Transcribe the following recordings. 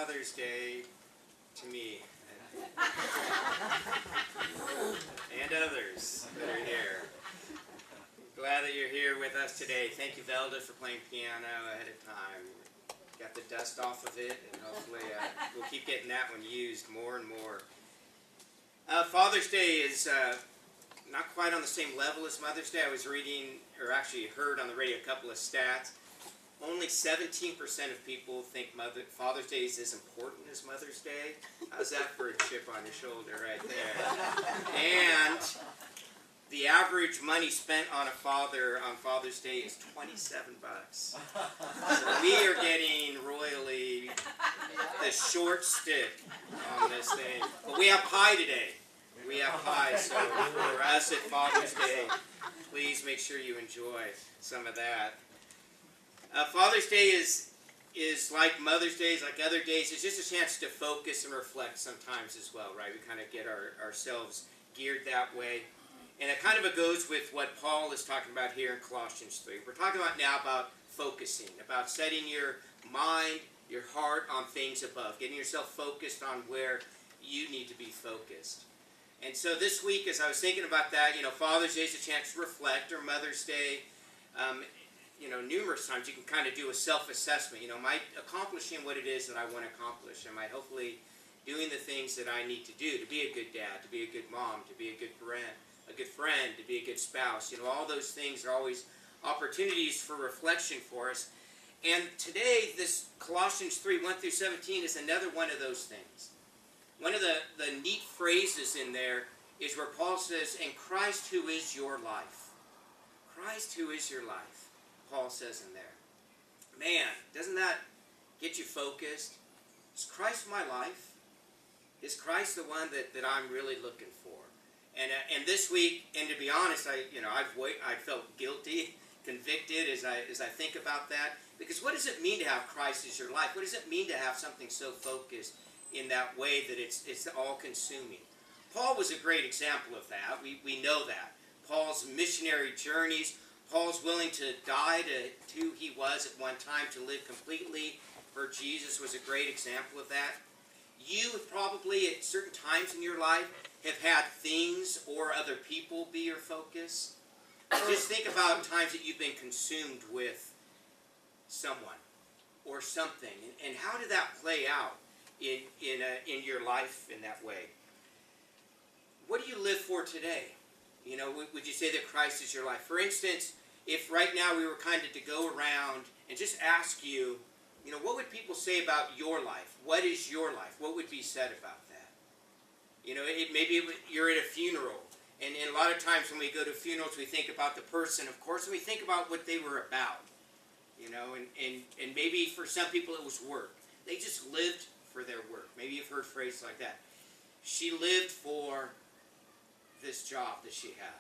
Father's Day to me and others that are here. Glad that you're here with us today. Thank you, Velda, for playing piano ahead of time. Got the dust off of it, and hopefully we'll keep getting that one used more and more. Father's Day is not quite on the same level as Mother's Day. I was reading, or actually heard on the radio, a couple of stats. Only 17% of people think Father's Day is as important as Mother's Day. How's that for a chip on your shoulder right there? And the average money spent on a father on Father's Day is $27. So we are getting royally the short stick on this thing. But we have pie today. We have pie, so for us at Father's Day, please make sure you enjoy some of that. Father's Day is like Mother's Day, like other days. It's just a chance to focus and reflect sometimes as well, right? We kind of get ourselves geared that way. And it kind of goes with what Paul is talking about here in Colossians 3. We're talking about now about focusing, about setting your mind, your heart on things above, getting yourself focused on where you need to be focused. And so this week, as I was thinking about that, Father's Day is a chance to reflect, or Mother's Day, numerous times you can kind of do a self-assessment. Am I accomplishing what it is that I want to accomplish? Am I hopefully doing the things that I need to do to be a good dad, to be a good mom, to be a good friend, to be a good spouse? All those things are always opportunities for reflection for us. And today, this Colossians 3, 1 through 17 is another one of those things. One of the neat phrases in there is where Paul says, "And Christ who is your life." Christ who is your life, Paul says in there. Man, doesn't that get you focused? Is Christ my life? Is Christ the one that I'm really looking for? And this week, and to be honest, I felt guilty, convicted as I think about that. Because what does it mean to have Christ as your life? What does it mean to have something so focused in that way that it's all-consuming? Paul was a great example of that. We know that. Paul's missionary journeys, Paul's willing to die to who he was at one time, to live completely for Jesus, was a great example of that. You probably at certain times in your life have had things or other people be your focus. Just think about times that you've been consumed with someone or something, and how did that play out in your life in that way? What do you live for today? Would you say that Christ is your life? For instance, if right now we were kind of to go around and just ask you, what would people say about your life? What is your life? What would be said about that? You're at a funeral, and a lot of times when we go to funerals, we think about the person, of course, and we think about what they were about. And maybe for some people it was work. They just lived for their work. Maybe you've heard phrases like that. She lived for this job that she had.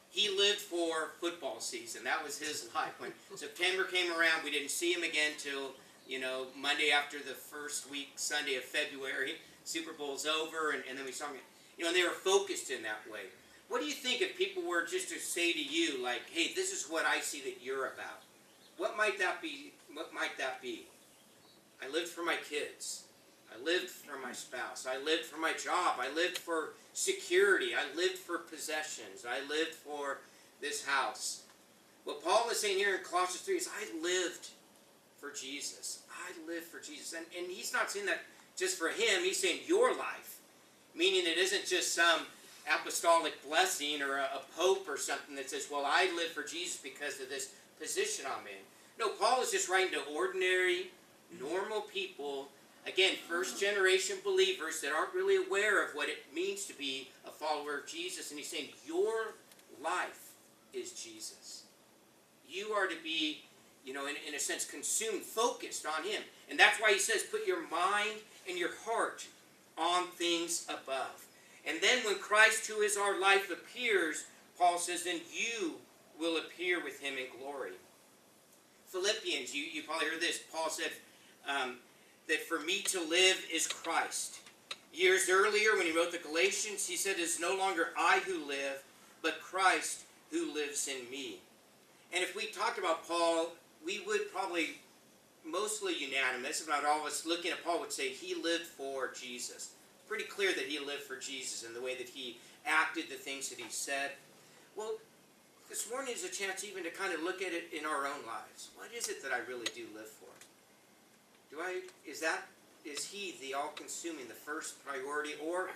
He lived for football season. That was his life. When September came around, we didn't see him again till Monday after the first week, Sunday of February. Super Bowl's over, and then we saw him. And they were focused in that way. What do you think if people were just to say to you, like, "Hey, this is what I see that you're about"? What might that be? What might that be? I lived for my kids. I lived for my spouse. I lived for my job. I lived for security. I lived for possessions. I lived for this house. What Paul is saying here in Colossians 3 is, I lived for Jesus. I lived for Jesus. And he's not saying that just for him. He's saying your life. Meaning it isn't just some apostolic blessing or a pope or something that says, well, I live for Jesus because of this position I'm in. No, Paul is just writing to ordinary, normal people. Again, first-generation believers that aren't really aware of what it means to be a follower of Jesus. And he's saying, your life is Jesus. You are to be, in a sense, consumed, focused on him. And that's why he says, put your mind and your heart on things above. And then when Christ, who is our life, appears, Paul says, then you will appear with him in glory. Philippians, you probably heard this. Paul said, that for me to live is Christ. Years earlier, when he wrote the Galatians, he said, it is no longer I who live, but Christ who lives in me. And if we talked about Paul, we would probably mostly unanimous, if not all of us looking at Paul would say he lived for Jesus. It's pretty clear that he lived for Jesus in the way that he acted, the things that he said. Well, this morning is a chance even to kind of look at it in our own lives. What is it that I really do live for? Is he the all-consuming, the first priority, or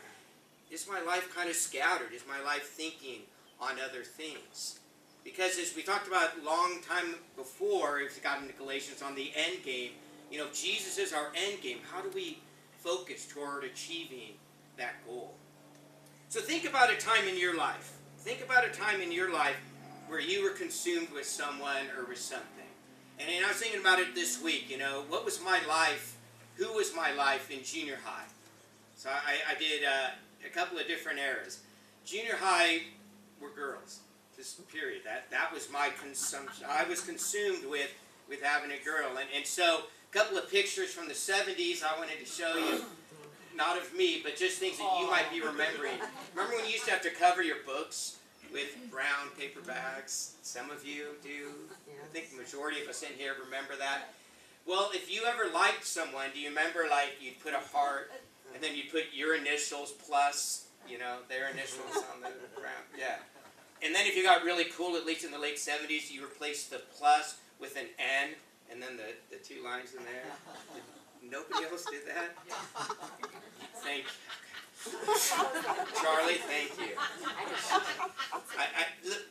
is my life kind of scattered? Is my life thinking on other things? Because as we talked about a long time before, if we got into Galatians on the end game, Jesus is our end game. How do we focus toward achieving that goal? So think about a time in your life. Think about a time in your life where you were consumed with someone or with something. And I was thinking about it this week, what was my life? Who was my life in junior high? So I did a couple of different eras. Junior high were girls. Just period. That was my consumption. I was consumed with having a girl. And so a couple of pictures from the 70s I wanted to show you. Not of me, but just things that you might be remembering. Remember when you used to have to cover your books with brown paper bags? Some of you do. I think the majority of us in here remember that. Well, if you ever liked someone, do you remember you'd put a heart and then you'd put your initials plus, their initials on the ground? Yeah. And then if you got really cool, at least in the late 70s, you replaced the plus with an N and then the two lines in there. Nobody else did that? Thank you. Charlie, thank you.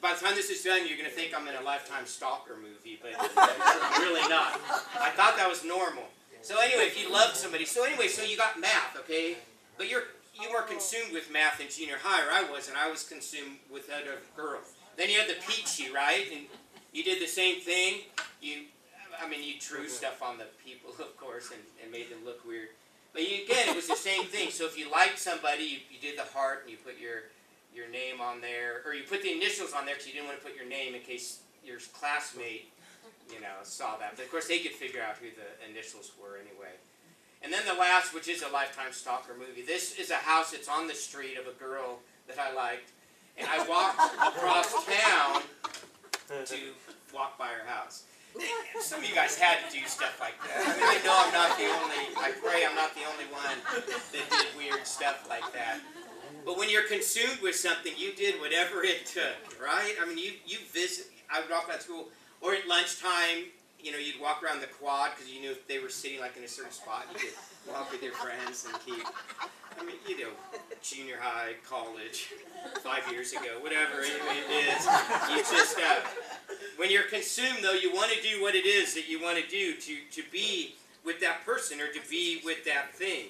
By the time this is done, you're going to think I'm in a Lifetime Stalker movie, but I'm really not. I thought that was normal. So anyway, if you loved somebody, so you got math, okay? But you weren't consumed with math in junior high, or I wasn't. I was consumed with other girls. Then you had the peachy, right? And you did the same thing. You drew stuff on the people, of course, and made them look weird. But again, it was the same thing. So if you liked somebody, you did the heart, and you put your name on there, or you put the initials on there because you didn't want to put your name in case your classmate, saw that. But of course, they could figure out who the initials were anyway. And then the last, which is a Lifetime Stalker movie. This is a house that's on the street of a girl that I liked, and I walked across town to walk by her house. Some of you guys had to do stuff like that. I know I'm not the only, I pray I'm not the only one that did weird stuff like that. But when you're consumed with something, you did whatever it took, right? You visit, I would walk around school, or at lunchtime, you'd walk around the quad because you knew if they were sitting in a certain spot, you could walk with your friends and keep, junior high, college, 5 years ago, whatever it is. You just, when you're consumed, though, you want to do what it is that you want to do to be with that person or to be with that thing.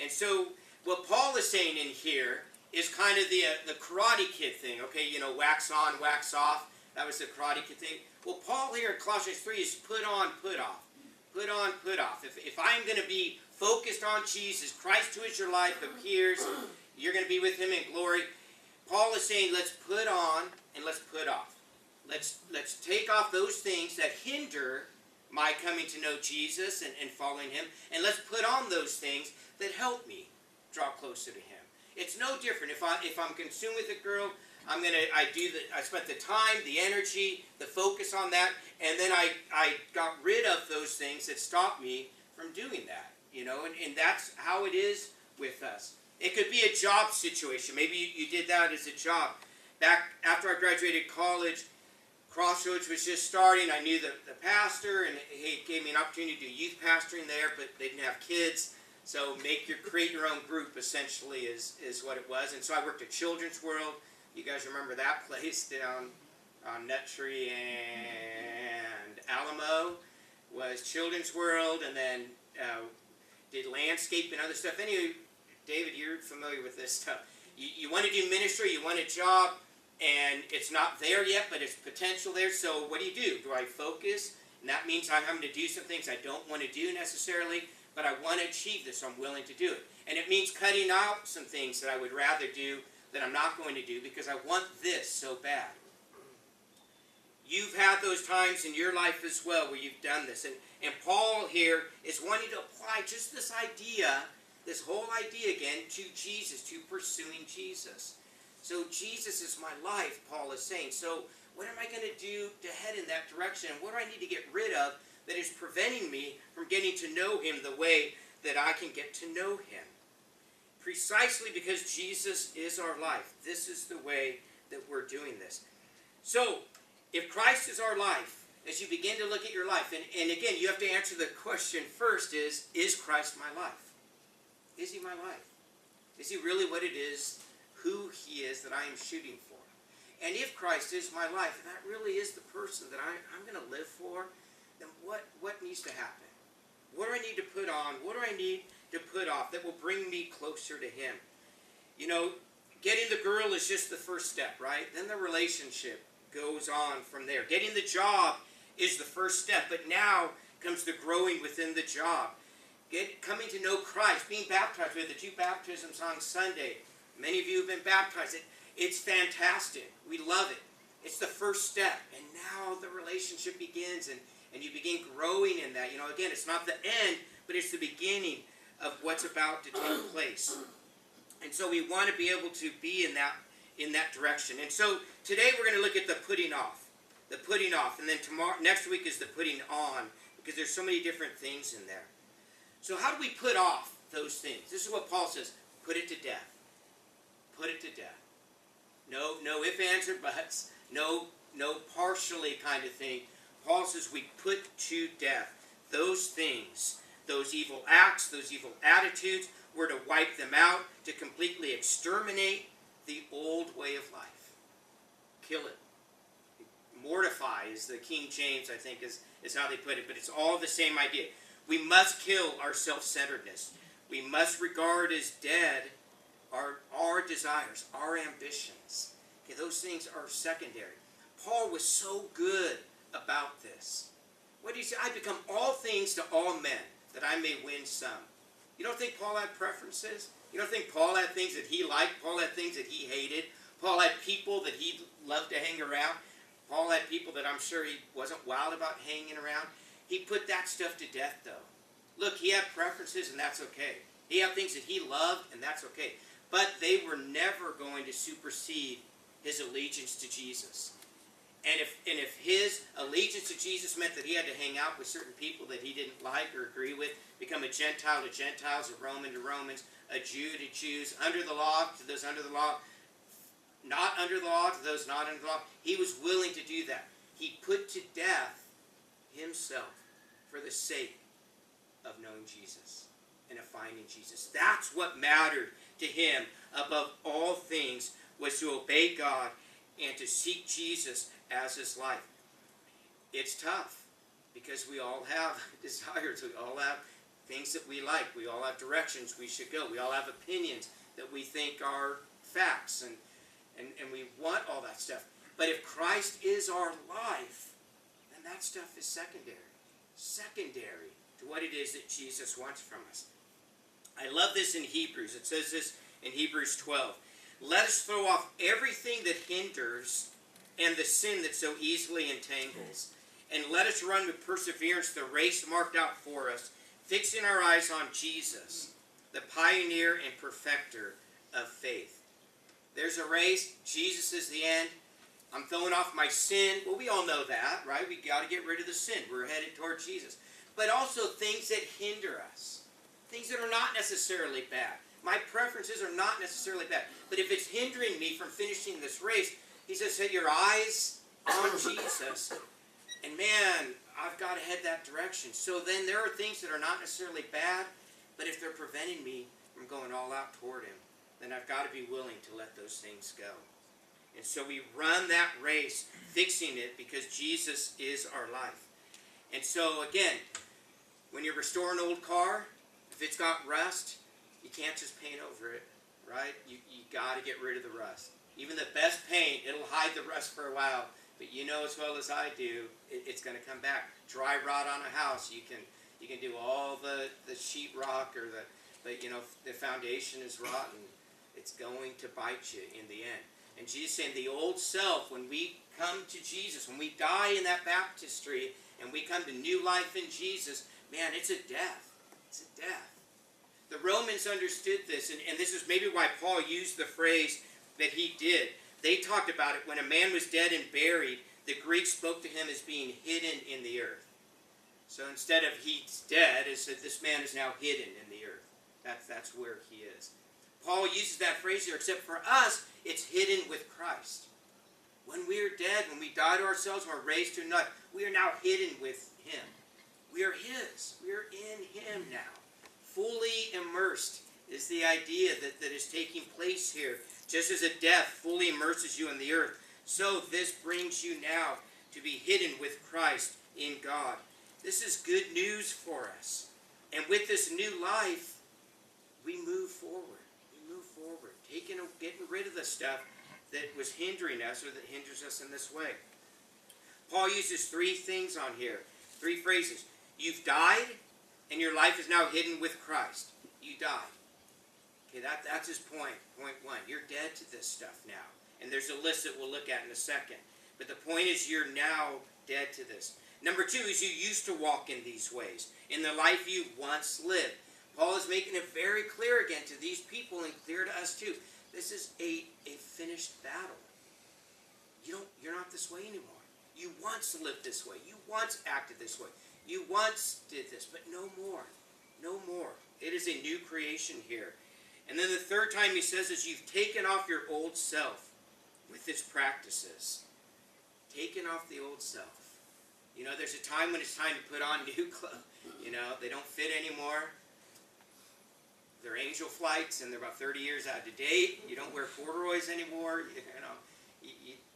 And so what Paul is saying in here is kind of the Karate Kid thing, okay? Wax on, wax off. That was the Karate Kid thing. Well, Paul here in Colossians 3 is put on, put off. Put on, put off. If I'm going to be focused on Jesus, Christ who is your life appears, you're going to be with him in glory. Paul is saying, let's put on and let's put off. Let's take off those things that hinder my coming to know Jesus and following him, and let's put on those things that help me draw closer to him. It's no different. If I'm consumed with a girl, I spent the time, the energy, the focus on that, and then I got rid of those things that stopped me from doing that. And that's how it is with us. It could be a job situation. Maybe you did that as a job. Back after I graduated college, Crossroads was just starting. I knew the pastor, and he gave me an opportunity to do youth pastoring there, but they didn't have kids. So create your own group, essentially, is what it was. And so I worked at Children's World. You guys remember that place down on Nut Tree and Alamo was Children's World, and then did landscape and other stuff. Anyway, David, you're familiar with this stuff. You want to do ministry, you want a job, and it's not there yet, but it's potential there. So what do? Do I focus? And that means I'm having to do some things I don't want to do necessarily, but I want to achieve this, so I'm willing to do it. And it means cutting out some things that I would rather do that I'm not going to do because I want this so bad. You've had those times in your life as well where you've done this. And Paul here is wanting to apply just this idea, this whole idea again, to Jesus, to pursuing Jesus. So Jesus is my life, Paul is saying. So what am I going to do to head in that direction? What do I need to get rid of that is preventing me from getting to know him the way that I can get to know him. Precisely because Jesus is our life. This is the way that we're doing this. So, if Christ is our life, as you begin to look at your life, and again, you have to answer the question first is Christ my life? Is he my life? Is he really what it is, who he is that I am shooting for? And if Christ is my life, and that really is the person that I'm going to live for, then what needs to happen? What do I need to put on? What do I need to put off that will bring me closer to him? You know, getting the girl is just the first step, right? Then the relationship goes on from there. Getting the job is the first step, but now comes the growing within the job. Coming to know Christ, being baptized. We had the 2 baptisms on Sunday. Many of you have been baptized. It's fantastic. We love it. It's the first step. And now the relationship begins, and you begin growing in that. You know, again, it's not the end, but it's the beginning of what's about to take place. And so we want to be able to be in that direction. And so today we're going to look at the putting off. The putting off. And then next week is the putting on, because there's so many different things in there. So how do we put off those things? This is what Paul says. Put it to death. Put it to death. No ifs, ands, or buts. No partially kind of thing. Paul says we put to death those things, those evil acts, those evil attitudes. We're to wipe them out, to completely exterminate the old way of life. Kill it. Mortify is the King James, I think, is how they put it. But it's all the same idea. We must kill our self-centeredness. We must regard as dead our desires, our ambitions. Okay, those things are secondary. Paul was so good about this. What did he say? I become all things to all men, that I may win some. You don't think Paul had preferences? You don't think Paul had things that he liked? Paul had things that he hated? Paul had people that he loved to hang around? Paul had people that I'm sure he wasn't wild about hanging around? He put that stuff to death, though. Look, he had preferences, and that's okay. He had things that he loved, and that's okay. But they were never going to supersede his allegiance to Jesus. And if his allegiance to Jesus meant that he had to hang out with certain people that he didn't like or agree with, become a Gentile to Gentiles, a Roman to Romans, a Jew to Jews, under the law to those under the law, not under the law to those not under the law, he was willing to do that. He put to death himself for the sake of knowing Jesus and of finding Jesus. That's what mattered to him above all things, was to obey God and to seek Jesus as his life. It's tough because we all have desires. We all have things that we like. We all have directions we should go. We all have opinions that we think are facts, and we want all that stuff. But if Christ is our life, then that stuff is secondary. Secondary to what it is that Jesus wants from us. I love this in Hebrews. It says this in Hebrews 12. Let us throw off everything that hinders and the sin that so easily entangles, and let us run with perseverance the race marked out for us, fixing our eyes on Jesus, the pioneer and perfecter of faith. There's a race. Jesus is the end. I'm throwing off my sin. Well, we all know that, right? We got to get rid of the sin. We're headed toward Jesus. But also things that hinder us. Things that are not necessarily bad. My preferences are not necessarily bad. But if it's hindering me from finishing this race, he says, set your eyes on Jesus. And man, I've got to head that direction. So then there are things that are not necessarily bad, but if they're preventing me from going all out toward him, then I've got to be willing to let those things go. And so we run that race, fixing it, because Jesus is our life. And so again, when you restore an old car, if it's got rust, you can't just paint over it, right? You got to get rid of the rust. Even the best paint, it'll hide the rust for a while, but you know as well as I do, it's going to come back. Dry rot on a house, you can do all the sheetrock or but you know, if the foundation is rotten, it's going to bite you in the end. And Jesus saying the old self, when we come to Jesus, when we die in that baptistry and we come to new life in Jesus, man, it's a death. It's a death. The Romans understood this, and this is maybe why Paul used the phrase that he did. They talked about it. When a man was dead and buried, the Greeks spoke to him as being hidden in the earth. So instead of he's dead, it said this man is now hidden in the earth. That's where he is. Paul uses that phrase here, except for us, it's hidden with Christ. When we are dead, when we die to ourselves, when we're raised to life, we are now hidden with him. We are his. We are in him now. Fully immersed is the idea that is taking place here. Just as a death fully immerses you in the earth, so this brings you now to be hidden with Christ in God. This is good news for us. And with this new life, we move forward. We move forward. Getting rid of the stuff that was hindering us or that hinders us in this way. Paul uses three things on here. Three phrases. You've died, and your life is now hidden with Christ. You died. Okay, that's his point. Point one. You're dead to this stuff now. And there's a list that we'll look at in a second. But the point is you're now dead to this. Number two is you used to walk in these ways. In the life you once lived. Paul is making it very clear again to these people and clear to us too. This is a finished battle. You're not this way anymore. You once lived this way. You once acted this way. You once did this, but no more. No more. It is a new creation here. And then the third time he says is you've taken off your old self with its practices. Taken off the old self. You know, there's a time when it's time to put on new clothes. You know, they don't fit anymore. They're angel flights and they're about 30 years out of date. You don't wear corduroys anymore.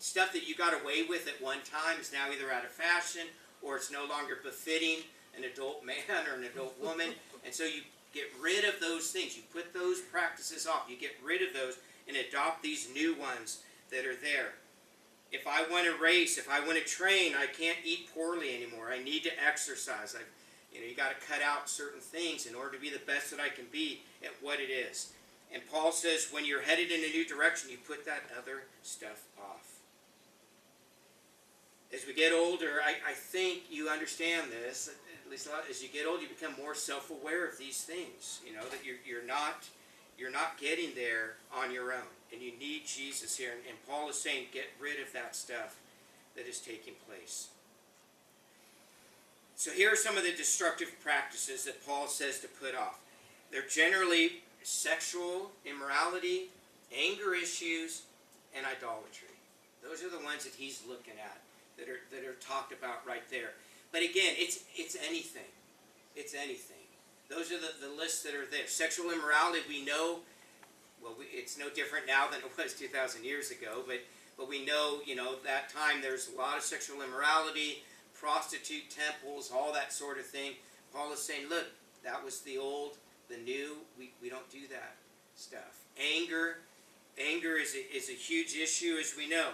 Stuff that you got away with at one time is now either out of fashion or it's no longer befitting an adult man or an adult woman. And so you get rid of those things. You put those practices off. You get rid of those and adopt these new ones that are there. If I want to race, if I want to train, I can't eat poorly anymore. I need to exercise. You got to cut out certain things in order to be the best that I can be at what it is. And Paul says when you're headed in a new direction, you put that other stuff off. As we get older, I think you understand this. At least as you get older, you become more self-aware of these things. You know that you're not getting there on your own, and you need Jesus here. And Paul is saying, get rid of that stuff that is taking place. So here are some of the destructive practices that Paul says to put off. They're generally sexual immorality, anger issues, and idolatry. Those are the ones that he's looking at that are talked about right there. But again, it's anything. It's anything. Those are the lists that are there. Sexual immorality, we know, it's no different now than it was 2,000 years ago, but we know, that time there's a lot of sexual immorality, prostitute temples, all that sort of thing. Paul is saying, look, that was the old, the new, we don't do that stuff. Anger is a huge issue, as we know.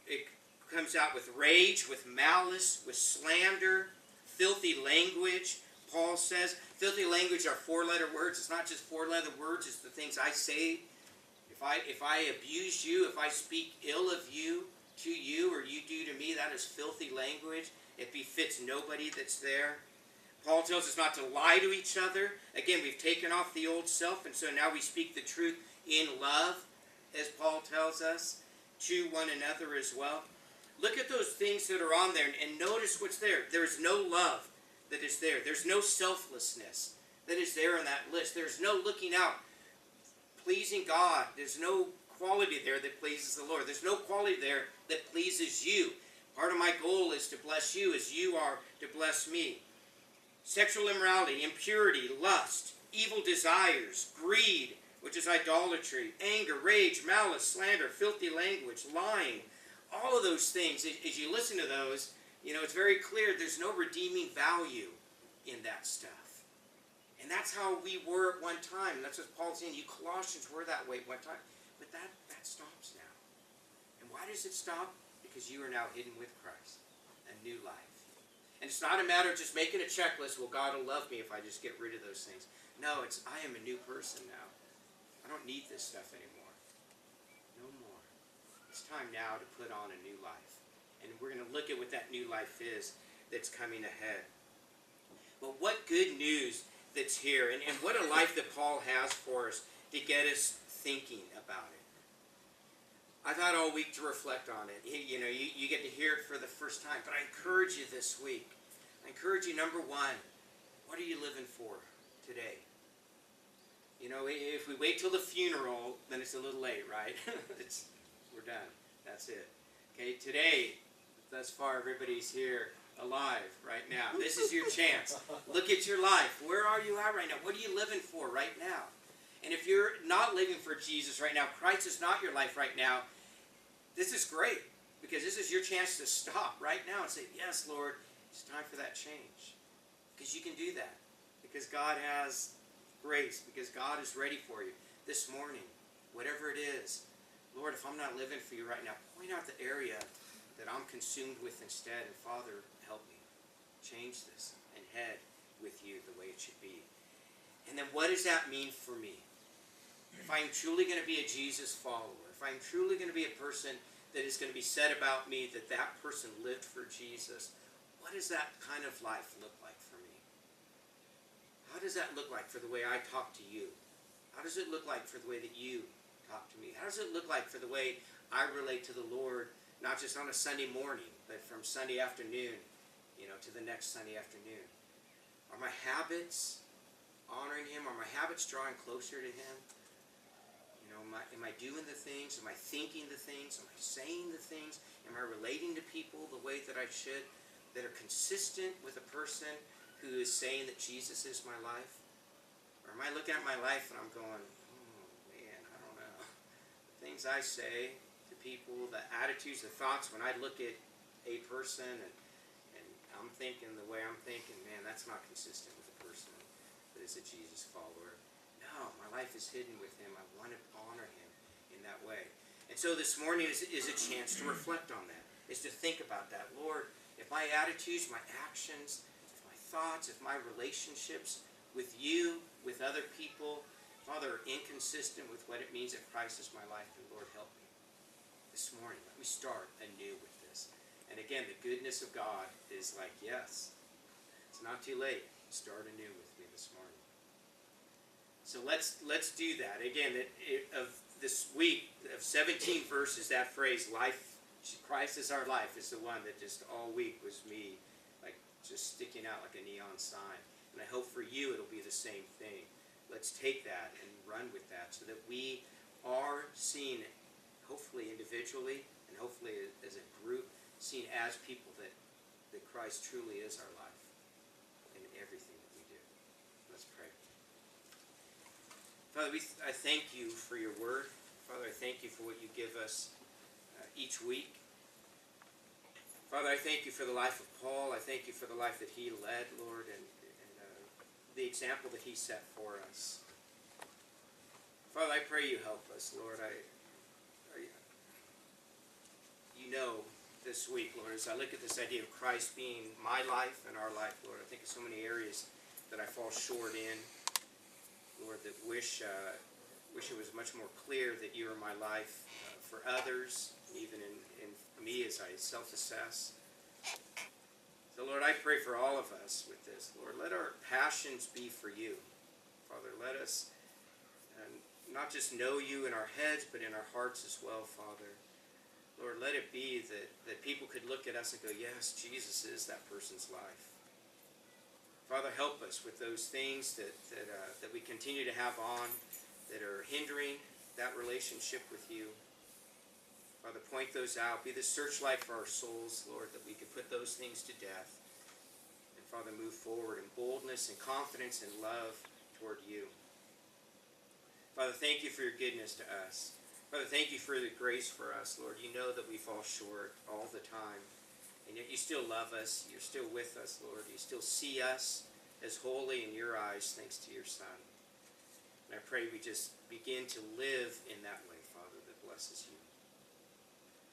It comes out with rage, with malice, with slander, filthy language. Paul says, filthy language are four-letter words. It's not just four-letter words, it's the things I say. If I abuse you, if I speak ill of you to you, or you do to me, that is filthy language. It befits nobody that's there. Paul tells us not to lie to each other. Again, we've taken off the old self, and so now we speak the truth in love, as Paul tells us, to one another as well. Look at those things that are on there, and notice what's there. There's no love that is there. There's no selflessness that is there on that list. There's no looking out, pleasing God. There's no quality there that pleases the Lord. There's no quality there that pleases you. Part of my goal is to bless you as you are to bless me. Sexual immorality, impurity, lust, evil desires, greed, which is idolatry, anger, rage, malice, slander, filthy language, lying. All of those things, as you listen to those, it's very clear there's no redeeming value in that stuff. And that's how we were at one time. That's what Paul's saying. You Colossians were that way at one time. But that stops now. And why does it stop? Because you are now hidden with Christ. A new life. And it's not a matter of just making a checklist. Well, God will love me if I just get rid of those things. No, it's I am a new person now. I don't need this stuff anymore. No more. It's time now to put on a new life. And we're going to look at what that new life is that's coming ahead. But what good news that's here. And what a life that Paul has for us to get us thinking about it. I've had all week to reflect on it. You get to hear it for the first time. But I encourage you this week, I encourage you, number one, what are you living for today? You know, if we wait till the funeral, then it's a little late, right? We're done. That's it. Okay, today, thus far, everybody's here alive right now. This is your chance. Look at your life. Where are you at right now? What are you living for right now? And if you're not living for Jesus right now, Christ is not your life right now, this is great. Because this is your chance to stop right now and say, yes, Lord, it's time for that change. Because you can do that. Because God has grace. Because God is ready for you this morning. Whatever it is. Lord, if I'm not living for you right now, point out the area that I'm consumed with instead. And Father, help me change this and head with you the way it should be. And then what does that mean for me? If I'm truly going to be a Jesus follower, if I'm truly going to be a person that is going to be said about me that that person lived for Jesus, what does that kind of life look like for me? How does that look like for the way I talk to you? How does it look like for the way that you talk to me? How does it look like for the way I relate to the Lord, not just on a Sunday morning, but from Sunday afternoon, to the next Sunday afternoon? Are my habits honoring Him? Are my habits drawing closer to Him? Am I doing the things? Am I thinking the things? Am I saying the things? Am I relating to people the way that I should? That are consistent with a person who is saying that Jesus is my life? Or am I looking at my life and I'm going, oh man, I don't know. The things I say to people, the attitudes, the thoughts, when I look at a person and I'm thinking the way I'm thinking, man, that's not consistent with a person that is a Jesus follower. No, my life is hidden with Him. I want to honor Him in that way. And so this morning is a chance to reflect on that, is to think about that. Lord, if my attitudes, my actions, if my thoughts, if my relationships with you, with other people, Father, are inconsistent with what it means that Christ is my life, then Lord, help me. This morning, let me start anew with this. And again, the goodness of God is like, yes, it's not too late. Start anew with me this morning. So let's do that. Again, of this week, of 17 verses, that phrase, life, Christ is our life, is the one that just all week was me, like just sticking out like a neon sign. And I hope for you it'll be the same thing. Let's take that and run with that so that we are seen, hopefully individually, and hopefully as a group, seen as people that Christ truly is our life in everything that we do. Let's pray. Father, I thank you for your word. Father, I thank you for what you give us each week. Father, I thank you for the life of Paul. I thank you for the life that he led, Lord, and the example that he set for us. Father, I pray you help us, Lord. You know this week, Lord, as I look at this idea of Christ being my life and our life, Lord, I think of so many areas that I fall short in. Lord, that wish it was much more clear that you are my life for others, even in me as I self-assess. So, Lord, I pray for all of us with this. Lord, let our passions be for you. Father, let us not just know you in our heads, but in our hearts as well, Father. Lord, let it be that people could look at us and go, yes, Jesus is that person's life. Father, help us with those things that we continue to have on that are hindering that relationship with you. Father, point those out. Be the searchlight for our souls, Lord, that we could put those things to death. And Father, move forward in boldness and confidence and love toward you. Father, thank you for your goodness to us. Father, thank you for the grace for us, Lord. You know that we fall short all the time. And yet you still love us. You're still with us, Lord. You still see us as holy in your eyes thanks to your Son. And I pray we just begin to live in that way, Father, that blesses you.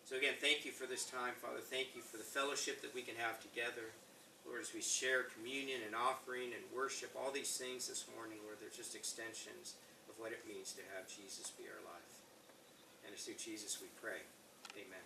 So again, thank you for this time, Father. Thank you for the fellowship that we can have together. Lord, as we share communion and offering and worship, all these things this morning, Lord, they're just extensions of what it means to have Jesus be our life. And it's through Jesus we pray. Amen.